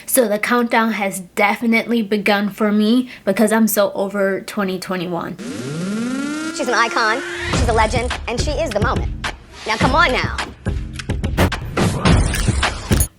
So the countdown has definitely begun for me because I'm so over 2021. She's an icon, she's a legend, and she is the moment. Now come on now.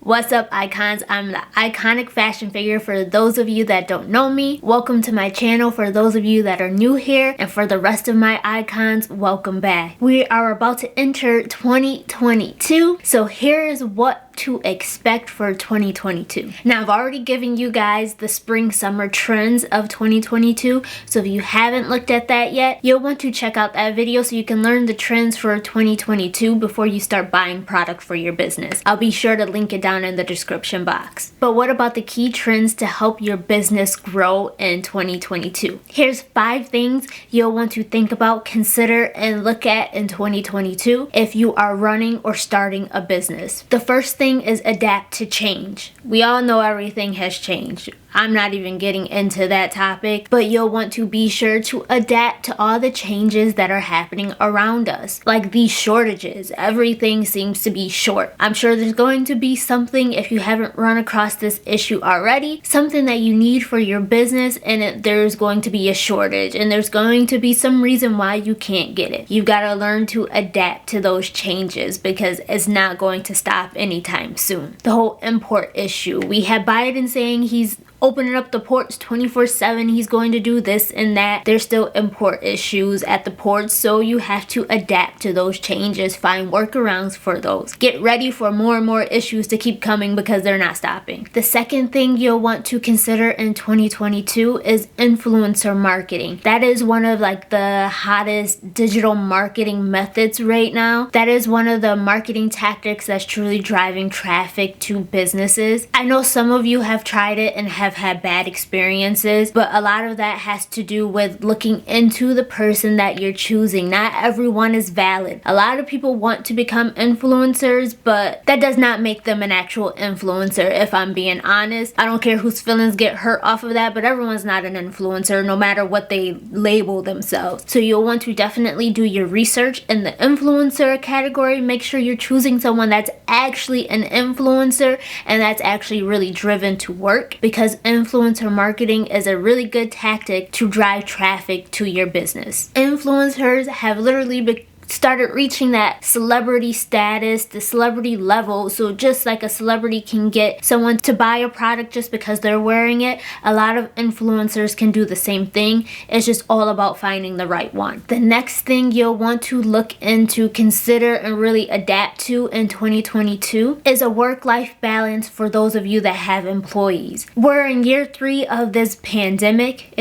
What's up, icons? I'm the iconic fashion figure for those of you that don't know me. Welcome to my channel for those of you that are new here, and for the rest of my icons, welcome back. We are about to enter 2022, so here is what to expect for 2022. Now, I've already given you guys the spring summer trends of 2022, so if you haven't looked at that yet, you'll want to check out that video so you can learn the trends for 2022 before you start buying product for your business. I'll be sure to link it down in the description box. But what about the key trends to help your business grow in 2022? Here's 5 things you'll want to think about, consider, and look at in 2022 if you are running or starting a business. The first thing is adapt to change. We all know everything has changed. I'm not even getting into that topic, but you'll want to be sure to adapt to all the changes that are happening around us. Like these shortages, everything seems to be short. I'm sure there's going to be something, if you haven't run across this issue already, something that you need for your business, and there's going to be a shortage, and there's going to be some reason why you can't get it. You've got to learn to adapt to those changes because it's not going to stop anytime soon. The whole import issue. We had Biden saying he's opening up the ports 24/7. He's going to do this and that. There's still import issues at the ports, so you have to adapt to those changes, find workarounds for those. Get ready for more and more issues to keep coming because they're not stopping. The second thing you'll want to consider in 2022 is influencer marketing. That is one of the hottest digital marketing methods right now. That is one of the marketing tactics that's truly driving traffic to businesses. I know some of you have tried it and have had bad experiences, but a lot of that has to do with looking into the person that you're choosing. Not everyone is valid. A lot of people want to become influencers, but that does not make them an actual influencer, if I'm being honest. I don't care whose feelings get hurt off of that, but everyone's not an influencer no matter what they label themselves. So you'll want to definitely do your research in the influencer category. Make sure you're choosing someone that's actually an influencer and that's actually really driven to work, because influencer marketing is a really good tactic to drive traffic to your business. Influencers have literally started reaching that celebrity status, the celebrity level. So just like a celebrity can get someone to buy a product just because they're wearing it, a lot of influencers can do the same thing. It's just all about finding the right one. The next thing you'll want to look into, consider, and really adapt to in 2022 is a work-life balance for those of you that have employees. We're in year 3 of this pandemic.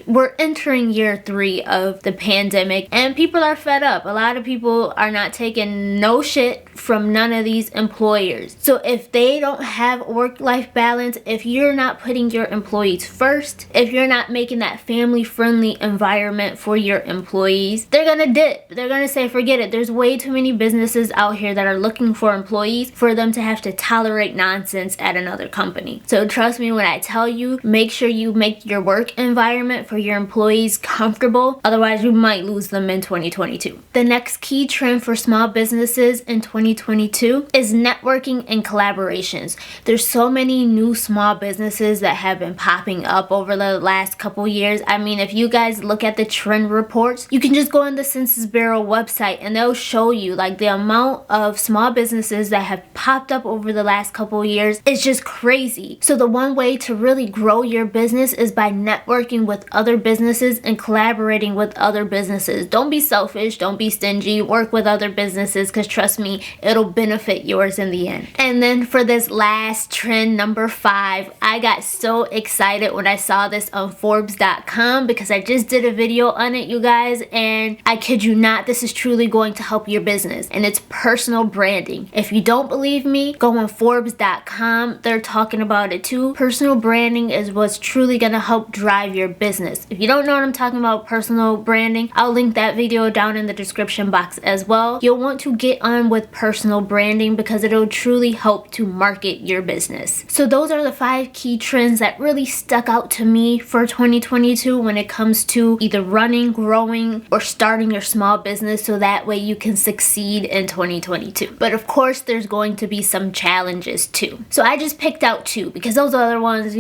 We're entering year 3 of the pandemic, and people are fed up. A lot of people are not taking no shit from none of these employers. So if they don't have work-life balance, if you're not putting your employees first, if you're not making that family-friendly environment for your employees, they're gonna dip. They're gonna say, forget it. There's way too many businesses out here that are looking for employees for them to have to tolerate nonsense at another company. So trust me when I tell you, make sure you make your work environment for your employees comfortable. Otherwise, you might lose them in 2022. The next key trend for small businesses in 2022 is networking and collaborations. There's so many new small businesses that have been popping up over the last couple years. I mean, if you guys look at the trend reports, you can just go on the Census Bureau website and they'll show you the amount of small businesses that have popped up over the last couple years. It's just crazy. So the one way to really grow your business is by networking with other businesses and collaborating with other businesses. Don't be selfish. Don't be stingy. Work with other businesses, because trust me, it'll benefit yours in the end. And then for this last trend, number 5, I got so excited when I saw this on Forbes.com because I just did a video on it, you guys, and I kid you not, this is truly going to help your business, and it's personal branding. If you don't believe me, go on Forbes.com. They're talking about it too. Personal branding is what's truly going to help drive your business. If you don't know what I'm talking about, personal branding, I'll link that video down in the description box as well. You'll want to get on with personal personal branding because it'll truly help to market your business. So those are the 5 key trends that really stuck out to me for 2022 when it comes to either running, growing, or starting your small business, so that way you can succeed in 2022. But of course, there's going to be some challenges too. So I just picked out 2 because those other ones,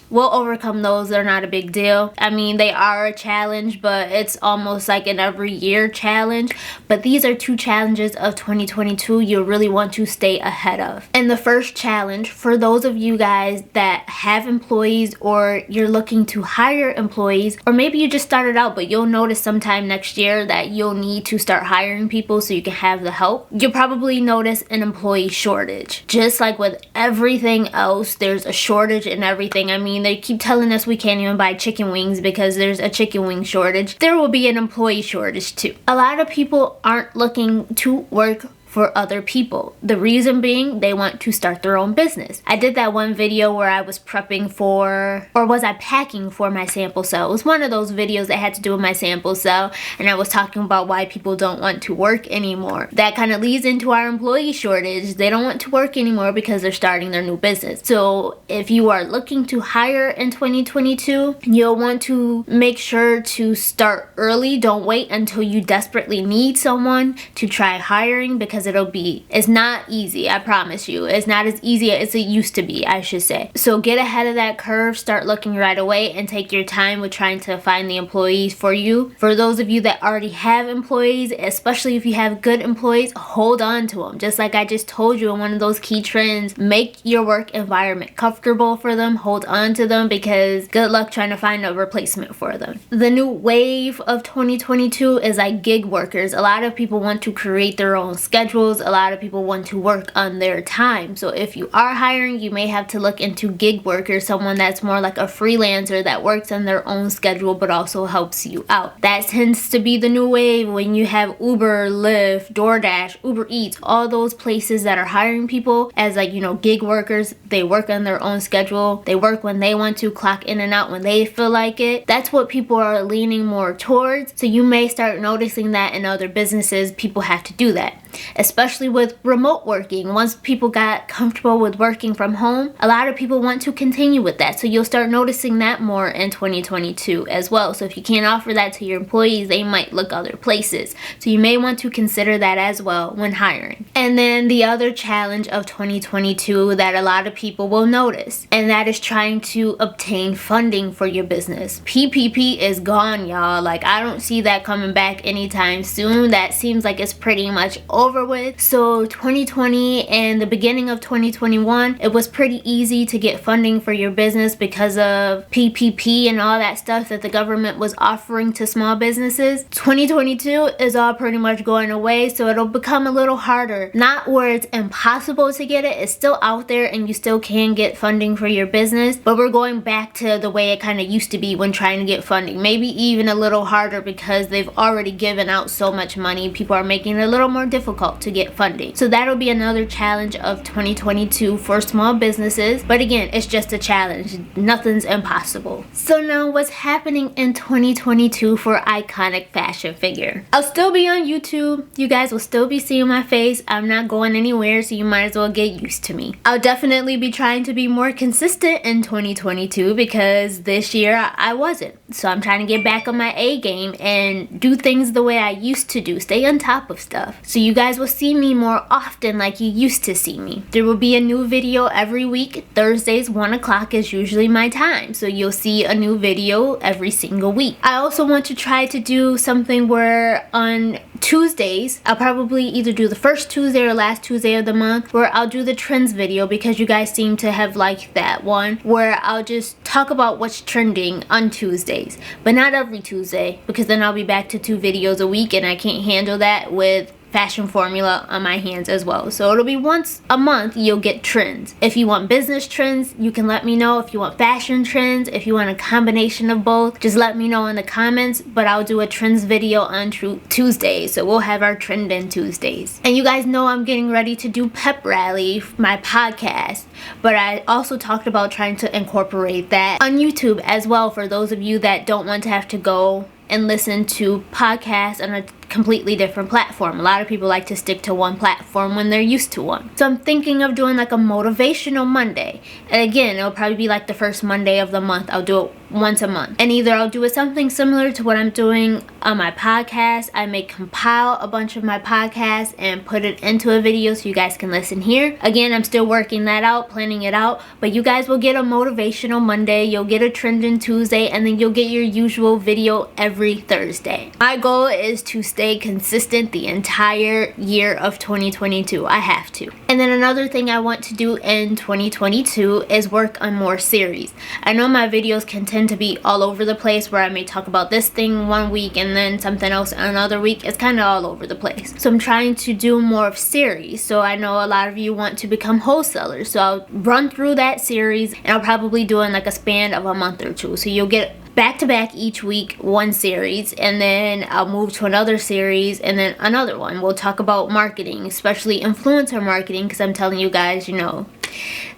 we'll overcome those. They're not a big deal. I mean, they are a challenge, but it's almost like an every year challenge. But these are 2 challenges of 2022 you'll really want to stay ahead of. And the first challenge, for those of you guys that have employees or you're looking to hire employees, or maybe you just started out but you'll notice sometime next year that you'll need to start hiring people so you can have the help, you'll probably notice an employee shortage. Just like with everything else, there's a shortage in everything. I mean, they keep telling us we can't even buy chicken wings because there's a chicken wing shortage. There will be an employee shortage too. A lot of people aren't looking to work for other people. The reason being, they want to start their own business. I did that one video where I was prepping for, or was I packing for my sample cell? It was one of those videos that had to do with my sample cell, and I was talking about why people don't want to work anymore. That kind of leads into our employee shortage. They don't want to work anymore because they're starting their new business. So if you are looking to hire in 2022, you'll want to make sure to start early. Don't wait until you desperately need someone to try hiring, because it's not easy. I promise you, it's not as easy as it used to be, I should say. So get ahead of that curve, start looking right away, and take your time with trying to find the employees for you. For those of you that already have employees, especially if you have good employees, hold on to them. Just like I just told you in one of those key trends, make your work environment comfortable for them, hold on to them, because good luck trying to find a replacement for them. The new wave of 2022 is like gig workers. A lot of people want to create their own schedule. A lot of people want to work on their time. So if you are hiring, you may have to look into gig workers, someone that's more like a freelancer that works on their own schedule but also helps you out. That tends to be the new wave when you have Uber, Lyft, DoorDash, Uber Eats, all those places that are hiring people as gig workers. They work on their own schedule. They work when they want to, clock in and out when they feel like it. That's what people are leaning more towards. So you may start noticing that in other businesses, people have to do that. Especially with remote working. Once people got comfortable with working from home, a lot of people want to continue with that. So you'll start noticing that more in 2022 as well. So if you can't offer that to your employees, they might look other places. So you may want to consider that as well when hiring. And then the other challenge of 2022 that a lot of people will notice, and that is trying to obtain funding for your business. PPP is gone, y'all. I don't see that coming back anytime soon. That seems like it's pretty much over with. So 2020 and the beginning of 2021, it was pretty easy to get funding for your business because of PPP and all that stuff that the government was offering to small businesses. 2022 is all pretty much going away, so it'll become a little harder. Not where it's impossible to get it. It's still out there and you still can get funding for your business, but we're going back to the way it kind of used to be when trying to get funding. Maybe even a little harder because they've already given out so much money. People are making it a little more difficult to get funding. So that'll be another challenge of 2022 for small businesses. But again, it's just a challenge. Nothing's impossible. So now what's happening in 2022 for Iconic Fashion Figure? I'll still be on YouTube. You guys will still be seeing my face. I'm not going anywhere, so you might as well get used to me. I'll definitely be trying to be more consistent in 2022 because this year I wasn't. So I'm trying to get back on my A game and do things the way I used to do. Stay on top of stuff. So you guys will see me more often like you used to see me. There will be a new video every week. Thursdays 1 o'clock is usually my time. So you'll see a new video every single week. I also want to try to do something where on Tuesdays, I'll probably either do the first Tuesday or last Tuesday of the month where I'll do the trends video because you guys seem to have liked that one, where I'll just talk about what's trending on Tuesdays, but not every Tuesday because then I'll be back to 2 videos a week and I can't handle that with fashion formula on my hands as well. So it'll be once a month you'll get trends. If you want business trends, you can let me know. If you want fashion trends, if you want a combination of both, just let me know in the comments. But I'll do a trends video on Tuesdays. So we'll have our trending Tuesdays. And you guys know I'm getting ready to do Pep Rally, my podcast. But I also talked about trying to incorporate that on YouTube as well for those of you that don't want to have to go and listen to podcasts on a completely different platform. A lot of people like to stick to one platform when they're used to one. So I'm thinking of doing like a motivational Monday. And again, it'll probably be like the first Monday of the month. I'll do it once a month. And either I'll do it something similar to what I'm doing on my podcast. I may compile a bunch of my podcasts and put it into a video so you guys can listen here. Again, I'm still working that out, planning it out. But you guys will get a motivational Monday, you'll get a trending Tuesday, and then you'll get your usual video every Thursday. My goal is to stay consistent the entire year of 2022. I have to. And then another thing I want to do in 2022 is work on more series. I know my videos can tend to be all over the place, where I may talk about this thing one week and then something else another week. It's kind of all over the place. So I'm trying to do more of series. So I know a lot of you want to become wholesalers. So I'll run through that series, and I'll probably do it in like a span of a month or two. So you'll get back to back each week one series, and then I'll move to another series and then another one. We'll talk about marketing, especially influencer marketing, because I'm telling you guys, you know,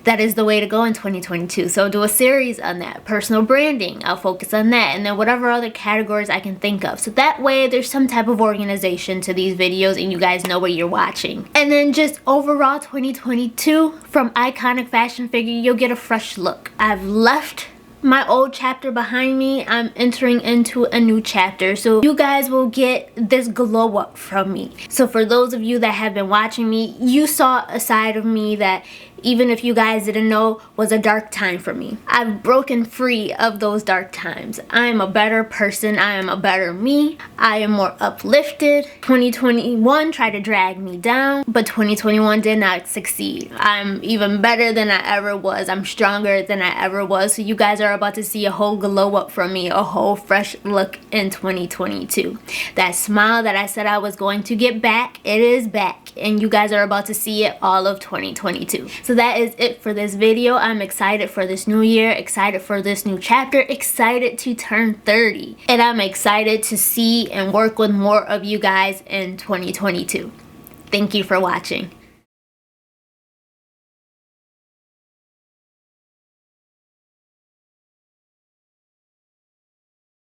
that is the way to go in 2022. So I'll do a series on that. Personal branding, I'll focus on that, and then whatever other categories I can think of. So that way there's some type of organization to these videos and you guys know what you're watching. And then just overall 2022, from Iconic Fashion Figure, you'll get a fresh look. I've left my old chapter behind me. I'm entering into a new chapter, so you guys will get this glow up from me. So for those of you that have been watching me, you saw a side of me that, even if you guys didn't know, was a dark time for me. I've broken free of those dark times. I am a better person. I am a better me. I am more uplifted. 2021 tried to drag me down, but 2021 did not succeed. I'm even better than I ever was. I'm stronger than I ever was. So you guys are about to see a whole glow up from me, a whole fresh look in 2022. That smile that I said I was going to get back, it is back, and you guys are about to see it all of 2022. So that is it for this video. I'm excited for this new year, excited for this new chapter, excited to turn 30. And I'm excited to see and work with more of you guys in 2022. Thank you for watching.